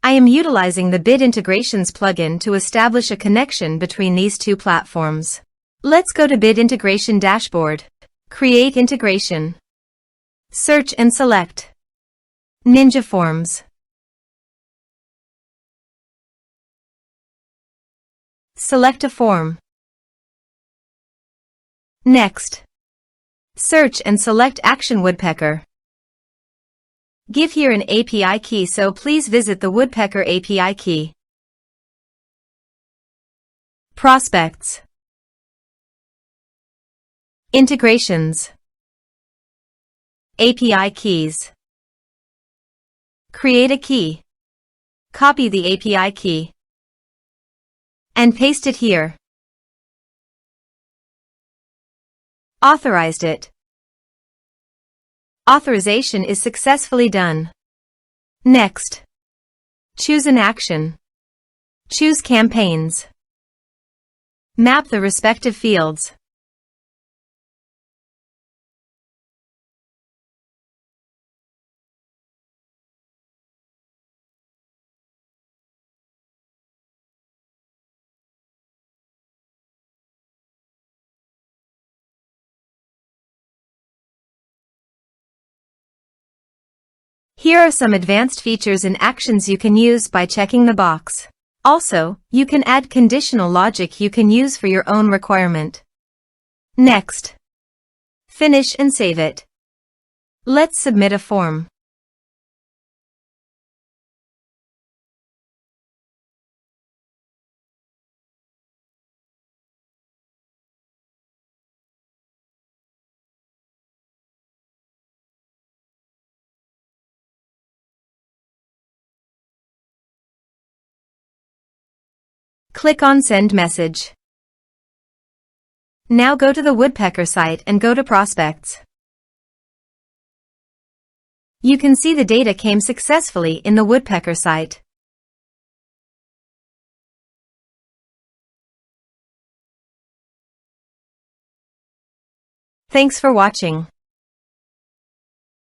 I am utilizing the Bid Integrations plugin to establish a connection between these two platforms. Let's go to Bid Integration Dashboard. Create Integration. Search and select Ninja Forms. Select a form. Next, search and select Action Woodpecker. Give here an API key, so please visit the Woodpecker API key. Prospects. Integrations. API keys. Create a key. Copy the API key and paste it here. Authorized it. Authorization is successfully done. Next, choose an action. Choose campaigns. Map the respective fields. Here are some advanced features and actions you can use by checking the box. Also, you can add conditional logic you can use for your own requirement. Next, finish and save it. Let's submit a form. Click on Send Message. Now go to the Woodpecker site and go to Prospects. You can see the data came successfully in the Woodpecker site. Thanks for watching.